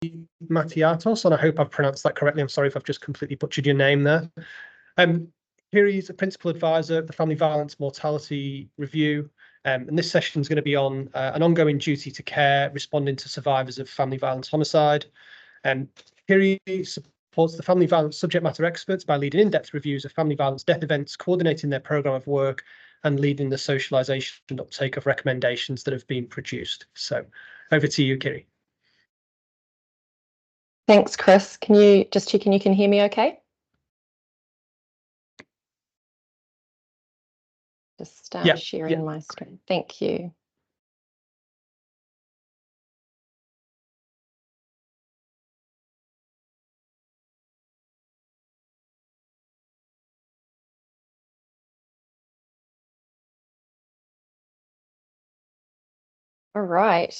Matiatos, and I hope I've pronounced that correctly. I'm sorry if I've just completely butchered your name there. Kiri is a principal advisor of the Family Violence Mortality Review, and this session is going to be on an ongoing duty to care, responding to survivors of family violence homicide. Kiri supports the family violence subject matter experts by leading in-depth reviews of family violence death events, coordinating their programme of work, and leading the socialisation and uptake of recommendations that have been produced. So over to you, Kiri. Thanks, Chris. Can you just check in you can hear me okay? Just sharing my screen. Thank you. All right.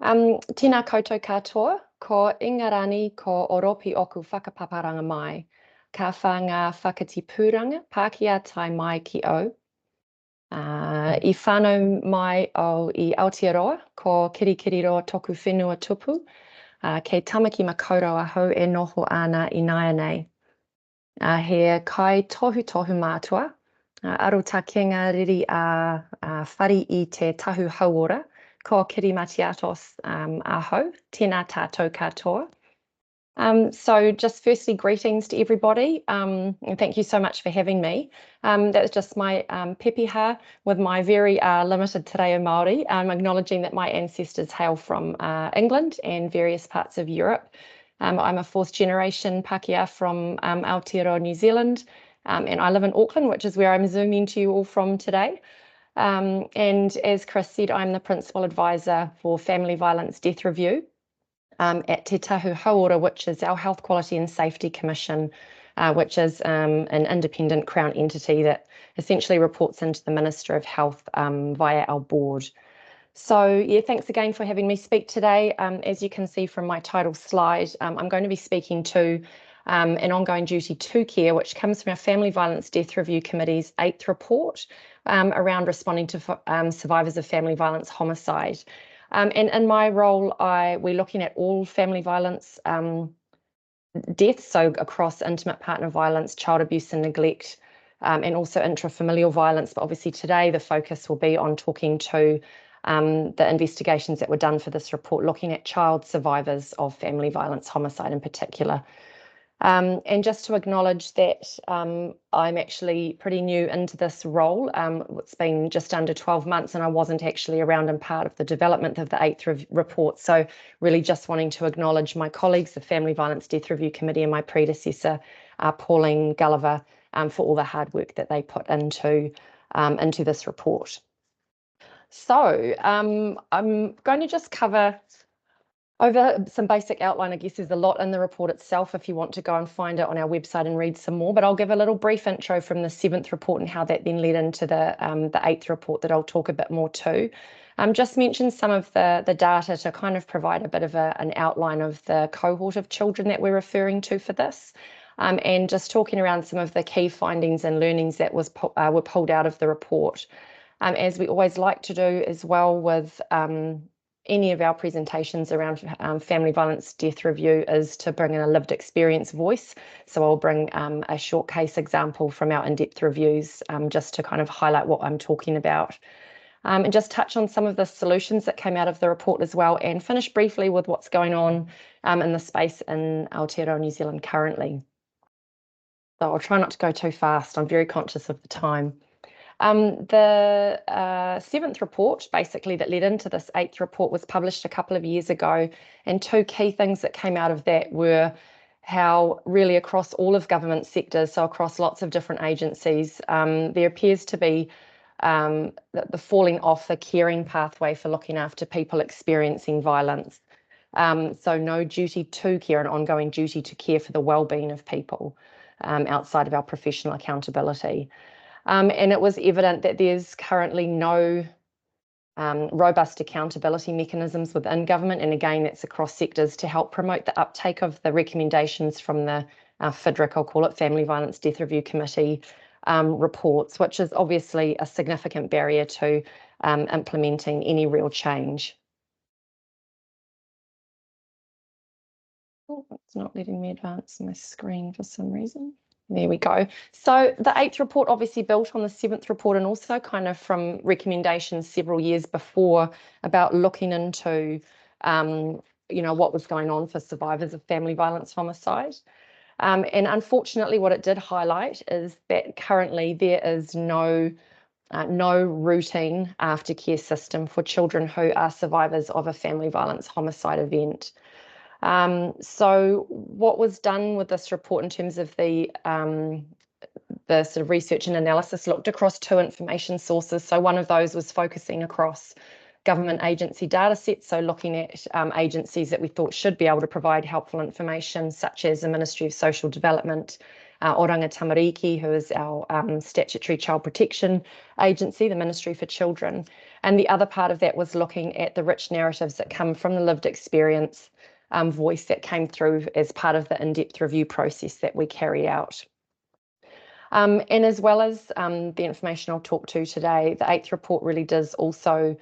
Tēnā koutou katoa, ko ingarani ko oropi oku whakapaparanga mai, ka whā ngā whakatipūranga Pākehā tai mai ki au. I whānau mai au I Aotearoa, ko kirikiriro toku whenua tupu, kei tamaki makaurau ahau e noho ana I naia nei. He kai tohu mātua, aro tā kenga riri a whari I te tahu hauora, ko Kiri Matiatos ahau, tēnā tātou katoa. So just firstly, greetings to everybody, and thank you so much for having me. That was just my pepeha with my very limited te reo Māori, acknowledging that my ancestors hail from England and various parts of Europe. I'm a fourth generation Pākehā from Aotearoa, New Zealand, and I live in Auckland, which is where I'm zooming to you all from today. And as Chris said, I'm the Principal Advisor for Family Violence Death Review at Te Tahu Hauora, which is our Health Quality and Safety Commission, which is an independent Crown entity that essentially reports into the Minister of Health via our board. So yeah, thanks again for having me speak today. As you can see from my title slide, I'm going to be speaking to an ongoing duty to care, which comes from our Family Violence Death Review Committee's 8th report around responding to survivors of family violence homicide. And in my role, we're looking at all family violence deaths, so across intimate partner violence, child abuse and neglect, and also intrafamilial violence. But obviously today the focus will be on talking to the investigations that were done for this report, looking at child survivors of family violence homicide in particular. And just to acknowledge that I'm actually pretty new into this role. It's been just under 12 months and I wasn't actually around and part of the development of the 8th report. So really just wanting to acknowledge my colleagues, the Family Violence Death Review Committee and my predecessor, Pauline Gulliver, for all the hard work that they put into this report. So I'm going to just cover over some basic outline. I guess there's a lot in the report itself if you want to go and find it on our website and read some more, but I'll give a little brief intro from the 7th report and how that then led into the 8th report that I'll talk a bit more to. Just mention some of the data to kind of provide a bit of an outline of the cohort of children that we're referring to for this, and just talking around some of the key findings and learnings that were pulled out of the report. As we always like to do as well with any of our presentations around family violence death review is to bring in a lived experience voice. So I'll bring a short case example from our in-depth reviews just to kind of highlight what I'm talking about. And just touch on some of the solutions that came out of the report as well, and finish briefly with what's going on in the space in Aotearoa, New Zealand currently. So I'll try not to go too fast. I'm very conscious of the time. The 7th report, basically, that led into this 8th report was published a couple of years ago, and two key things that came out of that were how really across all of government sectors, so across lots of different agencies, there appears to be the falling off the caring pathway for looking after people experiencing violence. So no duty to care, an ongoing duty to care for the well-being of people outside of our professional accountability. And it was evident that there's currently no robust accountability mechanisms within government, and again, that's across sectors, to help promote the uptake of the recommendations from the FVDRC, I'll call it, Family Violence Death Review Committee reports, which is obviously a significant barrier to implementing any real change. Oh, it's not letting me advance my screen for some reason. There we go. So the 8th report obviously built on the 7th report and also kind of from recommendations several years before about looking into, what was going on for survivors of family violence homicide. And unfortunately, what it did highlight is that currently there is no routine aftercare system for children who are survivors of a family violence homicide event. So what was done with this report in terms of the sort of research and analysis looked across 2 information sources. So one of those was focusing across government agency data sets, so looking at agencies that we thought should be able to provide helpful information, such as the Ministry of Social Development, Oranga Tamariki, who is our statutory child protection agency, the Ministry for Children. And the other part of that was looking at the rich narratives that come from the lived experience voice that came through as part of the in-depth review process that we carry out. And as well as the information I'll talk to today, the 8th report really does also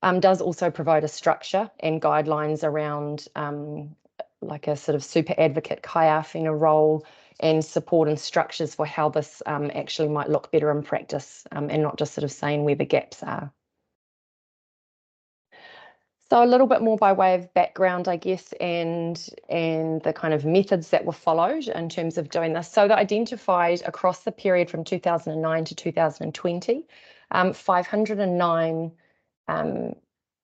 provide a structure and guidelines around like a sort of super advocate kaiawhina role and support and structures for how this actually might look better in practice and not just sort of saying where the gaps are. So a little bit more by way of background, I guess, and the kind of methods that were followed in terms of doing this. So they identified across the period from 2009 to 2020, 509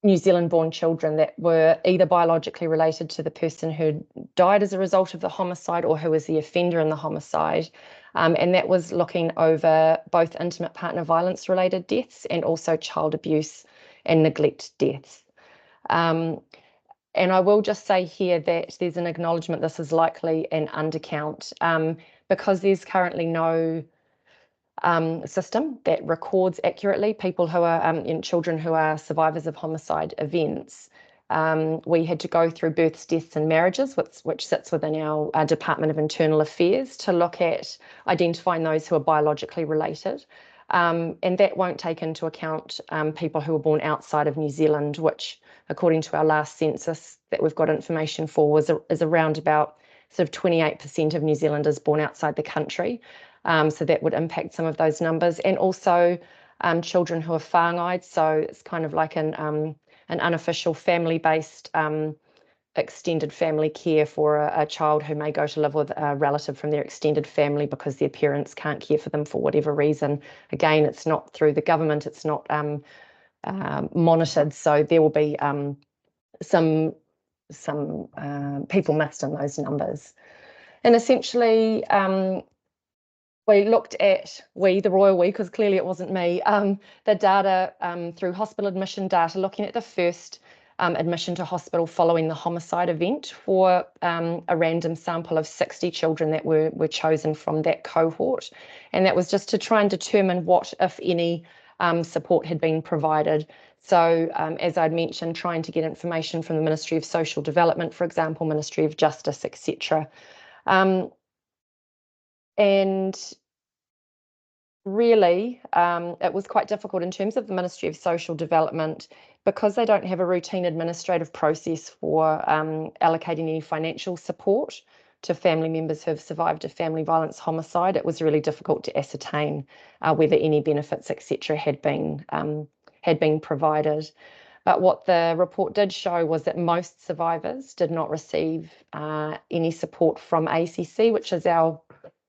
New Zealand-born children that were either biologically related to the person who died as a result of the homicide or who was the offender in the homicide. And that was looking over both intimate partner violence-related deaths and also child abuse and neglect deaths. And I will just say here that there's an acknowledgement this is likely an undercount because there's currently no system that records accurately people who are children who are survivors of homicide events. We had to go through births, deaths and marriages, which sits within our Department of Internal Affairs, to look at identifying those who are biologically related. And that won't take into account people who were born outside of New Zealand, which, according to our last census that we've got information for, is around about sort of 28% of New Zealanders born outside the country. So that would impact some of those numbers, and also children who are whāngai. So it's kind of like an unofficial family-based extended family care for a child who may go to live with a relative from their extended family because their parents can't care for them for whatever reason. Again, it's not through the government, it's not monitored, so there will be some people missed in those numbers. And essentially, we looked at, the royal we, because clearly it wasn't me, the data through hospital admission data, looking at the first admission to hospital following the homicide event for a random sample of 60 children that were chosen from that cohort. And that was just to try and determine what, if any, support had been provided. So as I'd mentioned, trying to get information from the Ministry of Social Development, for example, Ministry of Justice, etc. And really, it was quite difficult in terms of the Ministry of Social Development, because they don't have a routine administrative process for allocating any financial support to family members who have survived a family violence homicide. It was really difficult to ascertain whether any benefits, etc., had been provided. But what the report did show was that most survivors did not receive any support from ACC, which is our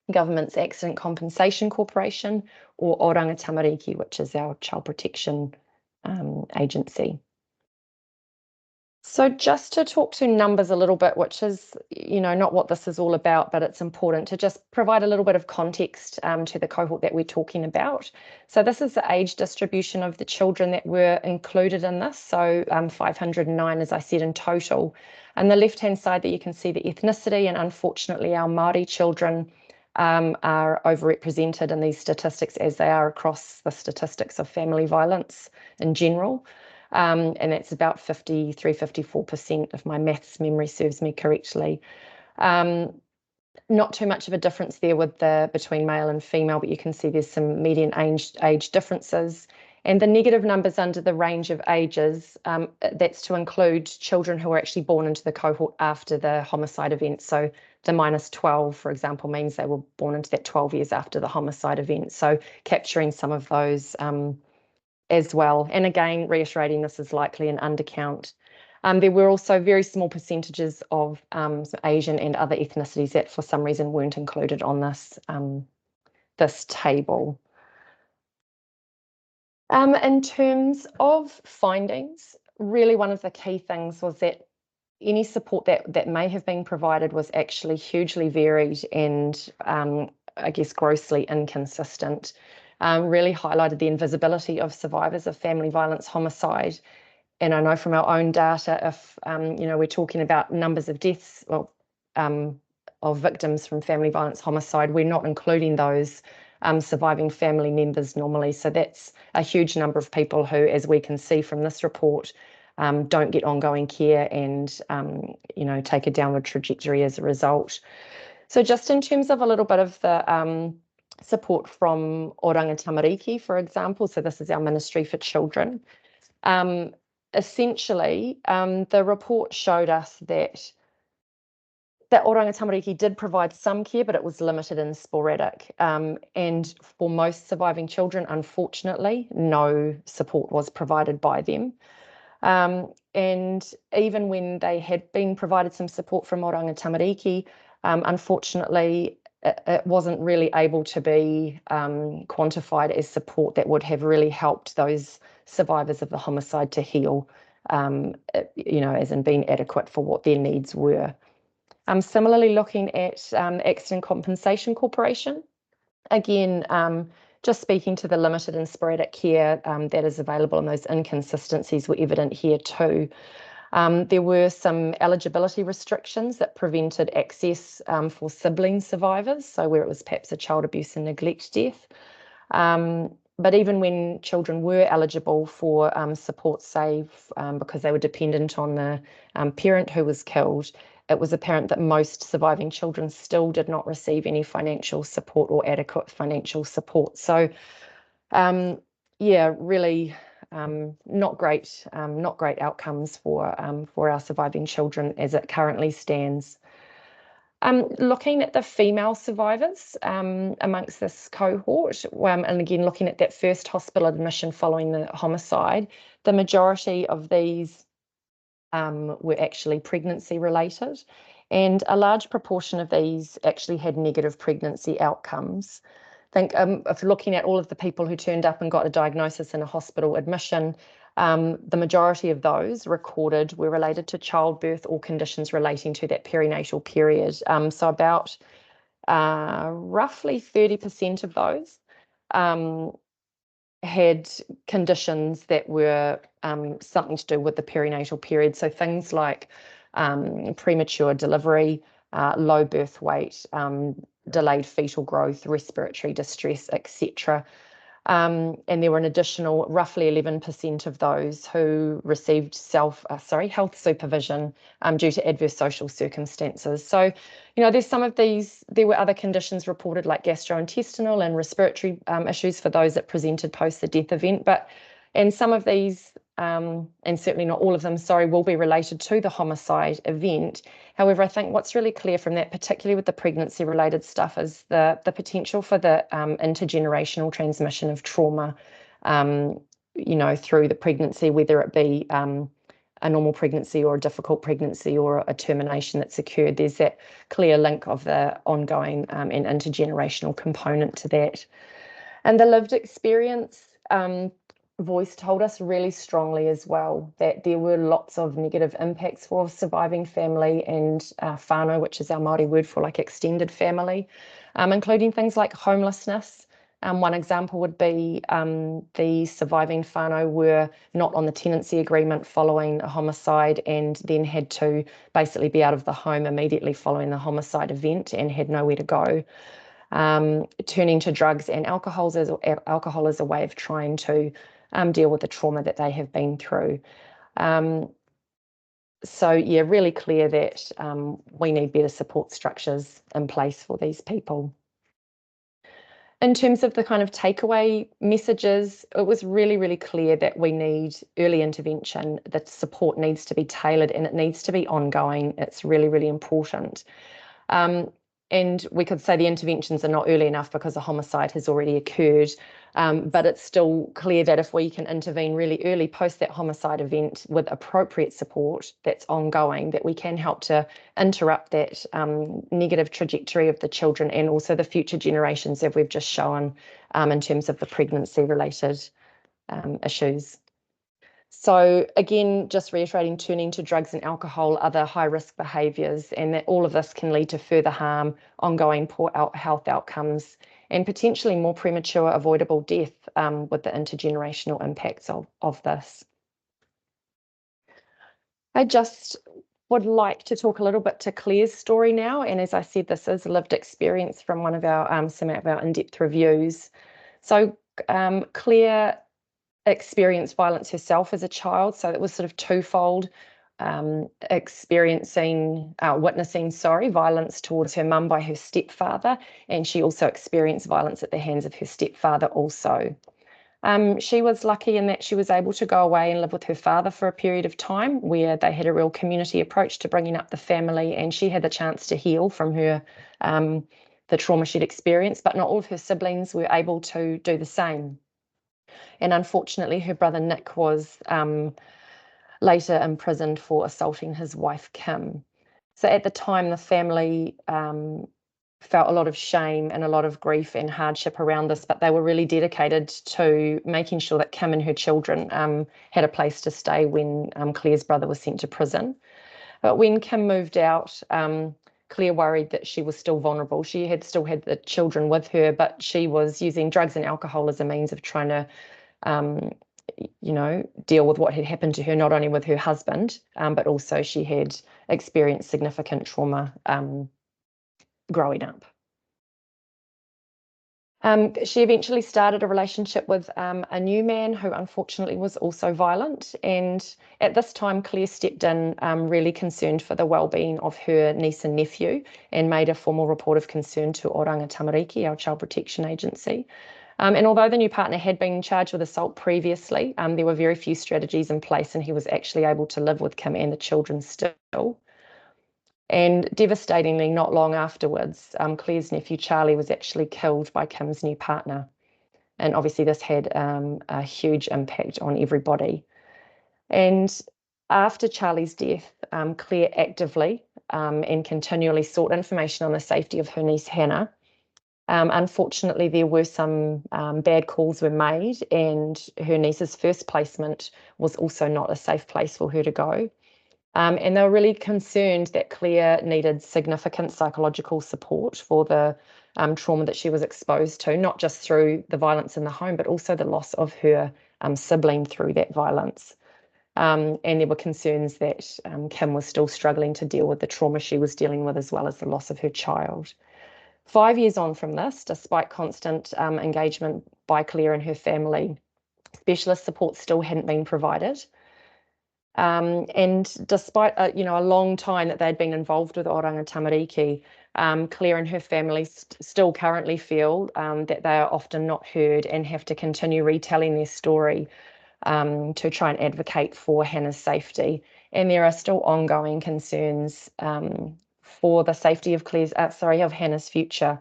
Government's Accident Compensation Corporation, or Oranga Tamariki, which is our child protection agency. So just to talk to numbers a little bit, which is, not what this is all about, but it's important to just provide a little bit of context to the cohort that we're talking about. So this is the age distribution of the children that were included in this. So 509, as I said, in total. And the left-hand side that you can see the ethnicity, and unfortunately our Māori children are overrepresented in these statistics, as they are across the statistics of family violence in general. And that's about 54%, if my maths memory serves me correctly. Not too much of a difference there between male and female, but you can see there's some median age differences. And the negative numbers under the range of ages, that's to include children who were actually born into the cohort after the homicide event. So the -12, for example, means they were born into that 12 years after the homicide event. So capturing some of those as well. And again, reiterating this is likely an undercount. There were also very small percentages of Asian and other ethnicities that for some reason weren't included on this table. In terms of findings, really one of the key things was that any support that may have been provided was actually hugely varied and I guess grossly inconsistent. Really highlighted the invisibility of survivors of family violence homicide. And I know from our own data, if we're talking about numbers of deaths, well, of victims from family violence homicide, we're not including those surviving family members normally. So that's a huge number of people who, as we can see from this report, don't get ongoing care and take a downward trajectory as a result. So just in terms of a little bit of the support from Oranga Tamariki, for example, so this is our Ministry for Children. Essentially, the report showed us that Oranga Tamariki did provide some care, but it was limited and sporadic. And for most surviving children, unfortunately, no support was provided by them. And even when they had been provided some support from Oranga Tamariki, unfortunately, it wasn't really able to be quantified as support that would have really helped those survivors of the homicide to heal, as in being adequate for what their needs were. Similarly, looking at Accident Compensation Corporation, again, just speaking to the limited and sporadic care that is available, and those inconsistencies were evident here too. There were some eligibility restrictions that prevented access for sibling survivors, so where it was perhaps a child abuse and neglect death. But even when children were eligible for support, say, because they were dependent on the parent who was killed, it was apparent that most surviving children still did not receive any financial support or adequate financial support. So, really not great outcomes for our surviving children as it currently stands. Looking at the female survivors amongst this cohort, and again looking at that first hospital admission following the homicide, the majority of these were actually pregnancy related, and a large proportion of these actually had negative pregnancy outcomes. I think if looking at all of the people who turned up and got a diagnosis in a hospital admission, the majority of those recorded were related to childbirth or conditions relating to that perinatal period. So about roughly 30% of those had conditions that were something to do with the perinatal period. So things like premature delivery, low birth weight, delayed fetal growth, respiratory distress, etc. And there were an additional roughly 11% of those who received health supervision due to adverse social circumstances. So, there's some of these, there were other conditions reported like gastrointestinal and respiratory issues for those that presented post the death event, and some of these, and certainly not all of them, will be related to the homicide event. However, I think what's really clear from that, particularly with the pregnancy-related stuff, is the potential for the intergenerational transmission of trauma, through the pregnancy, whether it be a normal pregnancy or a difficult pregnancy or a termination that's occurred. There's that clear link of the ongoing and intergenerational component to that. And the lived experience voice told us really strongly as well that there were lots of negative impacts for surviving family and whānau, which is our Māori word for like extended family, including things like homelessness. One example would be the surviving whānau were not on the tenancy agreement following a homicide and then had to basically be out of the home immediately following the homicide event and had nowhere to go. Turning to drugs and alcohol as a way of trying to deal with the trauma that they have been through. So yeah, really clear that we need better support structures in place for these people. In terms of the kind of takeaway messages, it was really, really clear that we need early intervention, that support needs to be tailored and it needs to be ongoing. It's really, really important. And we could say the interventions are not early enough because a homicide has already occurred, but it's still clear that if we can intervene really early post that homicide event with appropriate support that's ongoing, that we can help to interrupt that negative trajectory of the children and also the future generations that we've just shown in terms of the pregnancy-related issues. So again, just reiterating, turning to drugs and alcohol, other high-risk behaviours, and that all of this can lead to further harm, ongoing poor health outcomes, and potentially more premature avoidable death with the intergenerational impacts of this. I just would like to talk a little bit to Claire's story now, and as I said, this is lived experience from one of our some of our in-depth reviews. So Claire experienced violence herself as a child, so it was sort of twofold, witnessing violence towards her mum by her stepfather, and she also experienced violence at the hands of her stepfather also. She was lucky in that she was able to go away and live with her father for a period of time where they had a real community approach to bringing up the family, and she had the chance to heal from her the trauma she'd experienced, but not all of her siblings were able to do the same. And unfortunately, her brother Nick was later imprisoned for assaulting his wife, Kim. So at the time, the family felt a lot of shame and a lot of grief and hardship around this, but they were really dedicated to making sure that Kim and her children had a place to stay when Claire's brother was sent to prison. But when Kim moved out, Claire worried that she was still vulnerable. She had still had the children with her, but she was using drugs and alcohol as a means of trying to deal with what had happened to her, not only with her husband, but also she had experienced significant trauma growing up. She eventually started a relationship with a new man who unfortunately was also violent. And at this time, Claire stepped in really concerned for the well-being of her niece and nephew and made a formal report of concern to Oranga Tamariki, our child protection agency. And although the new partner had been charged with assault previously, there were very few strategies in place, and he was actually able to live with Kim and the children still. And devastatingly, not long afterwards, Claire's nephew Charlie was actually killed by Kim's new partner. And obviously this had a huge impact on everybody. And after Charlie's death, Claire actively and continually sought information on the safety of her niece Hannah. Unfortunately, there were some bad calls were made, and her niece's first placement was also not a safe place for her to go. And they were really concerned that Claire needed significant psychological support for the trauma that she was exposed to, not just through the violence in the home, but also the loss of her sibling through that violence. And there were concerns that Kim was still struggling to deal with the trauma she was dealing with, as well as the loss of her child. 5 years on from this, despite constant engagement by Claire and her family, specialist support still hadn't been provided. And despite a long time that they'd been involved with Oranga Tamariki, Claire and her family still currently feel that they are often not heard and have to continue retelling their story to try and advocate for Hannah's safety. And there are still ongoing concerns for the safety of of Hannah's future.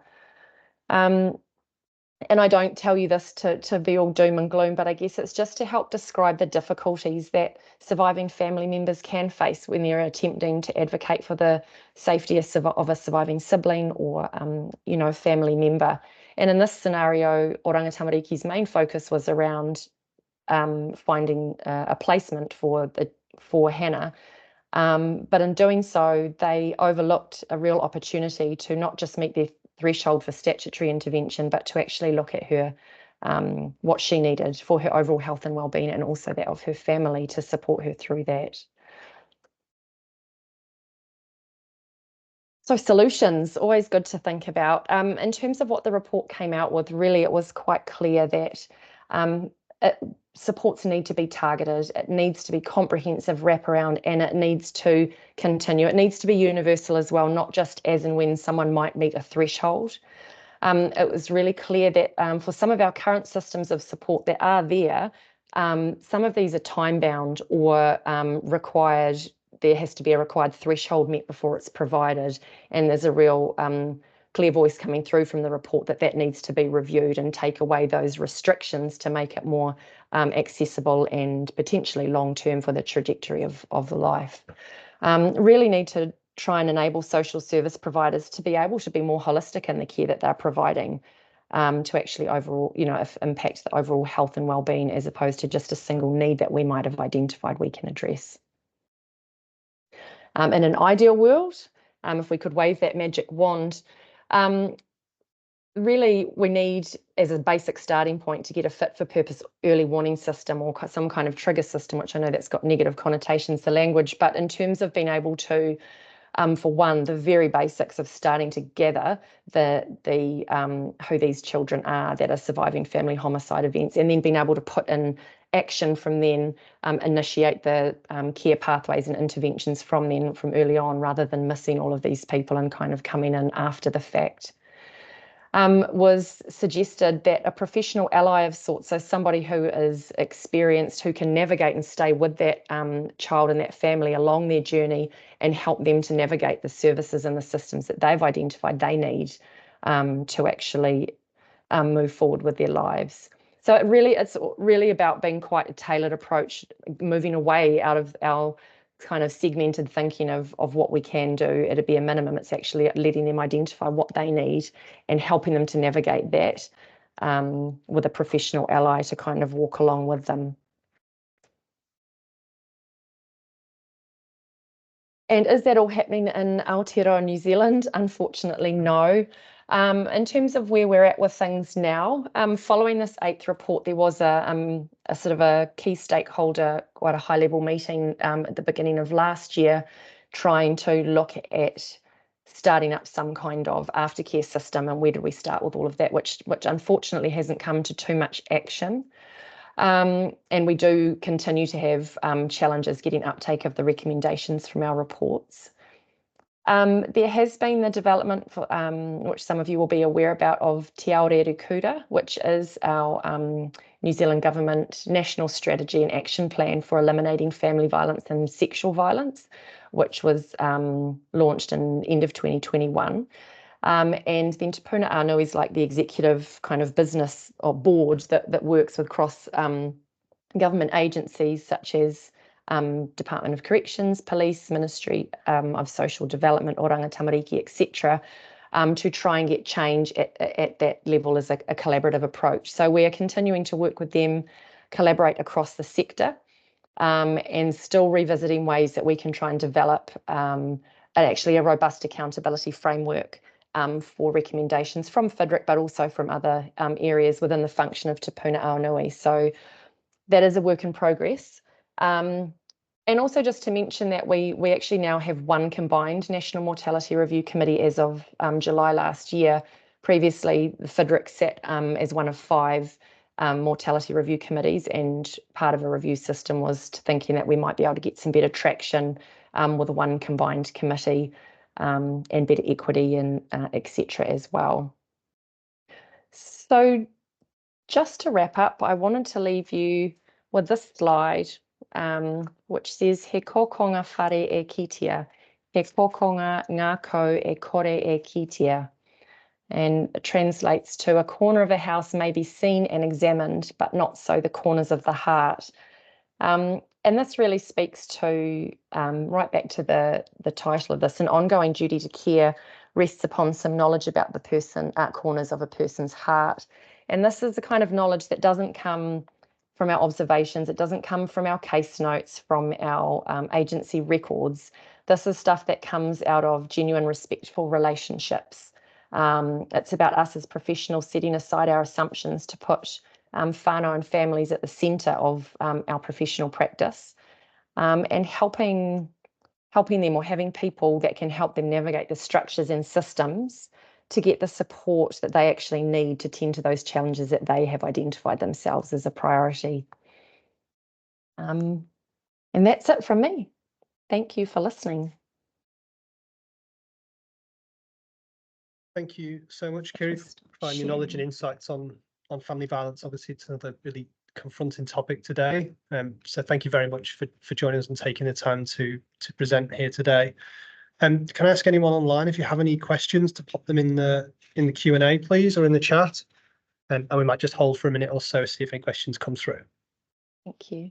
And I don't tell you this to be all doom and gloom, but I guess it's just to help describe the difficulties that surviving family members can face when they're attempting to advocate for the safety of a surviving sibling or, family member. And in this scenario, Oranga Tamariki's main focus was around finding a placement for Hannah. But in doing so, they overlooked a real opportunity to not just meet their threshold for statutory intervention, but to actually look at her, what she needed for her overall health and well-being, and also that of her family to support her through that. So solutions, always good to think about. In terms of what the report came out with, really it was quite clear that supports need to be targeted, it needs to be comprehensive wraparound, and it needs to continue. It needs to be universal as well, not just as and when someone might meet a threshold. it was really clear that for some of our current systems of support that are there, some of these are time-bound or required. There has to be a required threshold met before it's provided, and there's a real clear voice coming through from the report that that needs to be reviewed and take away those restrictions to make it more accessible and potentially long-term for the trajectory of the life. Really need to try and enable social service providers to be able to be more holistic in the care that they're providing, to actually overall, impact the overall health and well-being, as opposed to just a single need that we might have identified we can address. In an ideal world, if we could wave that magic wand, really we need, as a basic starting point, to get a fit for purpose early warning system or some kind of trigger system, which I know that's got negative connotations to language, but in terms of being able to, for one, the very basics of starting to gather who these children are that are surviving family homicide events, and then being able to put in action from then, initiate the care pathways and interventions from early on, rather than missing all of these people and kind of coming in after the fact. Was suggested that a professional ally of sorts, so somebody who is experienced, who can navigate and stay with that child and that family along their journey and help them to navigate the services and the systems that they've identified they need to actually move forward with their lives. So it's really about being quite a tailored approach, moving away out of our kind of segmented thinking of what we can do at a minimum. It's actually letting them identify what they need and helping them to navigate that with a professional ally to kind of walk along with them. And is that all happening in Aotearoa, New Zealand? Unfortunately, no. In terms of where we're at with things now, following this 8th report, there was a sort of a key stakeholder, quite a high-level meeting at the beginning of last year, trying to look at starting up some kind of aftercare system, and where do we start with all of that, which unfortunately hasn't come to too much action. And we do continue to have challenges getting uptake of the recommendations from our reports. There has been the development, which some of you will be aware about, of Te Aoreru Kura, which is our New Zealand Government National Strategy and Action Plan for eliminating family violence and sexual violence, which was launched in end of 2021. And then Te Puna Anui is like the executive kind of business or board that works with cross government agencies such as Department of Corrections, Police, Ministry of Social Development, Oranga Tamariki, etc., to try and get change at that level as a collaborative approach. So we are continuing to work with them, collaborate across the sector, and still revisiting ways that we can try and develop actually a robust accountability framework for recommendations from FIDRIC, but also from other areas within the function of Te Puna Anui. So that is a work in progress. And also just to mention that we actually now have one combined National Mortality Review Committee as of July last year. Previously, the FIDRIC sat as one of 5 mortality review committees, and part of a review system was thinking that we might be able to get some better traction with one combined committee and better equity and etc. as well. So just to wrap up, I wanted to leave you with this slide, which says, he kokonga whare e kitea, he kokonga ngā kau e kore e kitea. And it translates to, a corner of a house may be seen and examined, but not so the corners of the heart. And this really speaks to, right back to the title of this, an ongoing duty to care rests upon some knowledge about the corners of a person's heart. And this is the kind of knowledge that doesn't come from our observations. It doesn't come from our case notes, from our agency records. This is stuff that comes out of genuine, respectful relationships. It's about us as professionals setting aside our assumptions to put whānau and families at the centre of our professional practice, and helping them, or having people that can help them navigate the structures and systems to get the support that they actually need to tend to those challenges that they have identified themselves as a priority. And that's it from me. Thank you for listening. Thank you so much, Kiri, for providing your knowledge and insights on family violence. Obviously, it's another really confronting topic today. So thank you very much for joining us and taking the time to present here today. Can I ask anyone online if you have any questions to pop them in the Q&A, please, or in the chat? And we might just hold for a minute or so, see if any questions come through. Thank you.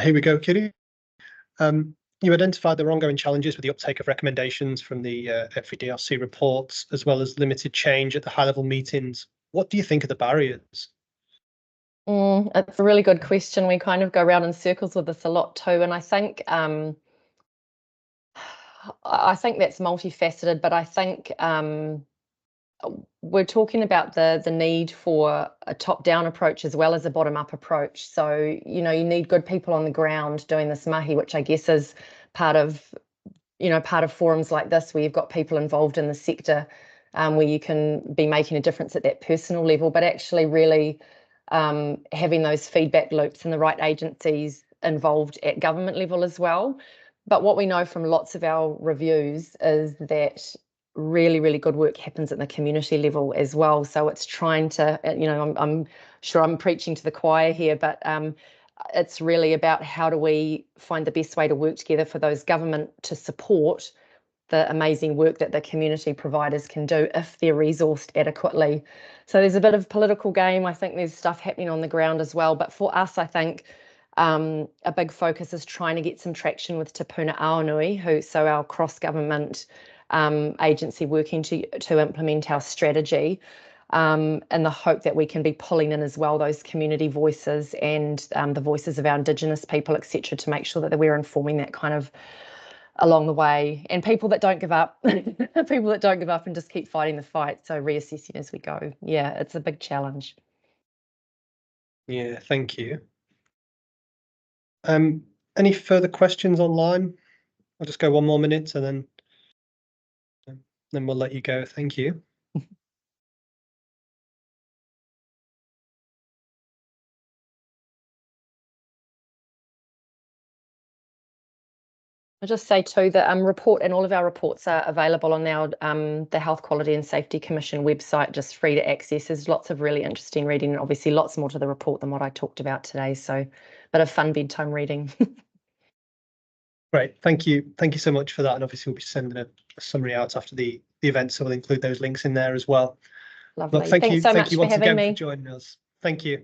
Here we go, Kitty. You identified there were ongoing challenges with the uptake of recommendations from the FEDRC reports, as well as limited change at the high-level meetings. What do you think are the barriers? It's a really good question. We kind of go around in circles with this a lot too, and I think that's multifaceted. But I think we're talking about the need for a top-down approach as well as a bottom-up approach. So, you need good people on the ground doing this mahi, which I guess is part of forums like this, where you've got people involved in the sector, where you can be making a difference at that personal level, but actually really having those feedback loops and the right agencies involved at government level as well. But what we know from lots of our reviews is that really, really good work happens at the community level as well. So it's trying to, I'm sure I'm preaching to the choir here, but it's really about how do we find the best way to work together for those government to support the amazing work that the community providers can do if they're resourced adequately. So there's a bit of political game. I think there's stuff happening on the ground as well. But for us, I think a big focus is trying to get some traction with Te Puna Aonui, so our cross-government agency working to implement our strategy, and the hope that we can be pulling in as well those community voices and the voices of our Indigenous people, etc., to make sure that we're informing that kind of along the way, and people that don't give up, people that don't give up and just keep fighting the fight. So reassessing as we go. Yeah, it's a big challenge. Yeah, thank you. Any further questions online? I'll just go one more minute and then we'll let you go. Thank you. I'll just say too that report and all of our reports are available on our the Health Quality and Safety Commission website, just free to access. There's lots of really interesting reading, and obviously lots more to the report than what I talked about today. So a bit of fun bedtime reading. Great, thank you so much for that. And obviously we'll be sending a summary out after the event, so we'll include those links in there as well. Lovely. But thank Thanks you so much once for having again me. for joining us. Thank you.